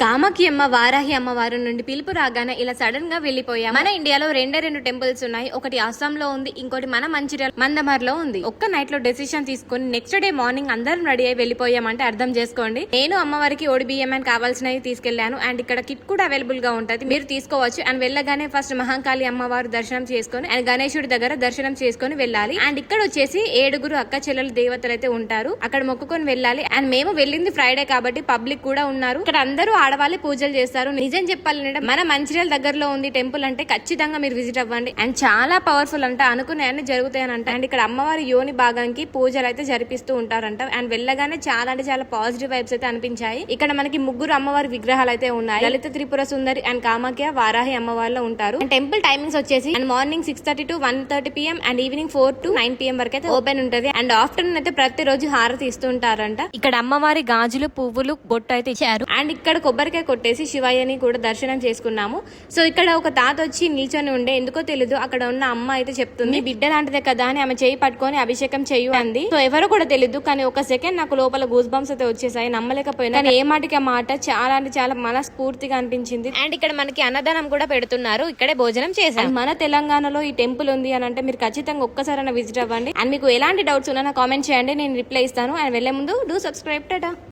కామాఖ్యమ్మ వారాహి అమ్మవారు నుండి పిలుపు రాగానే ఇలా సడన్ గా వెళ్లిపోయాం. మన ఇండియాలో రెండు టెంపుల్స్ ఉన్నాయి. ఒకటి అస్సాంలో ఉంది, ఇంకోటి మన మంచిర్యాల మందమర్లో ఉంది. ఒక్క నైట్ లో డెసిషన్ తీసుకుని నెక్స్ట్ డే మార్నింగ్ అందరం రెడీ అయి వెళ్లిపోయామంటే అర్థం చేసుకోండి. నేను అమ్మవారికి ఓడి బియ్యం అని కావాల్సినవి తీసుకెళ్లాను. అండ్ ఇక్కడ కిట్ కూడా అవైలబుల్ గా ఉంటది, మీరు తీసుకోవచ్చు. అండ్ వెళ్ళగానే ఫస్ట్ మహంకాళి అమ్మవారు దర్శనం చేసుకుని అండ్ గణేశుడి దగ్గర దర్శనం చేసుకుని వెళ్ళాలి. అండ్ ఇక్కడ వచ్చేసి 7 అక్క చెల్లెల దేవతలు అయితే ఉంటారు, అక్కడ మొక్కుకొని వెళ్ళాలి. అండ్ మేము వెళ్ళింది ఫ్రైడే కాబట్టి పబ్లిక్ కూడా ఉన్నారు. ఇక్కడ అందరూ ఆడవాళ్ళే పూజలు చేస్తారు. నిజం చెప్పాలంటే మన మంచిర్యాల దగ్గరలో ఉంది టెంపుల్ అంటే ఖచ్చితంగా మీరు విజిట్ అవ్వండి. అండ్ చాలా పవర్ఫుల్ అంట, అనుకునే జరుగుతాయనంట. అండ్ ఇక్కడ అమ్మవారి యోని భాగానికి పూజలు అయితే జరిపిస్తూ ఉంటారంట. అండ్ వెళ్ళగానే చాలా అంటే చాలా పాజిటివ్ వైబ్స్ అయితే అనిపించాయి. ఇక్కడ మనకి 3 అమ్మవారి విగ్రహాలు అయితే ఉన్నాయి. లలిత త్రిపుర సుందరి అండ్ కామాఖ్య వారాహి అమ్మవారిలో ఉంటారు. అండ్ టెంపుల్ టైమింగ్స్ వచ్చేసి and morning 6:30 to 1:30 PM and evening 4 to 9 PM వరకు అయితే ఓపెన్ ఉంటది. అండ్ ఆఫ్టర్నూన్ అయితే ప్రతిరోజు హారతి ఇస్తూ ఉంటారంట. ఇక్కడ అమ్మవారి గాజులు పువ్వులు బొట్టు అయితే ఇచ్చారు. అండ్ ఇక్కడ కొబ్బరికాయ కొట్టేసి శివయ్యని కూడా దర్శనం చేసుకున్నాము. సో ఇక్కడ ఒక తాత వచ్చి నిల్చొని ఉండే, ఎందుకో తెలీదు, అక్కడ ఉన్న అమ్మ అయితే చెప్తుంది బిడ్డ లాంటిదే కదా అని ఆమె చేయి పట్టుకొని అభిషేకం చెయ్యి అంది. సో ఎవరో కూడా తెలీదు, కానీ ఒక సెకండ్ నాకు లోపల గూస్ బంప్స్ అయితే వచ్చేసాయి, నమ్మలేకపోయినా. కానీ ఏ మాటకి ఆ మాట చాలా అంటే చాలా మనస్ఫూర్తిగా అనిపించింది. అండ్ ఇక్కడ మనకి అన్నదానం కూడా పెడుతున్నారు, ఇక్కడే భోజనం చేశారు. మన తెలంగాణలో ఈ టెంపుల్ ఉంది అని అంటే మీరు ఖచ్చితంగా ఒక్కసారైనా విజిట్ అవ్వండి. అండ్ మీకు ఎలాంటి డౌట్స్ ఉన్నా కామెంట్ చేయండి, నేను రిప్లై ఇస్తాను. అండ్ వెళ్లే ముందు డూ సబ్స్క్రైబ్. టాటా.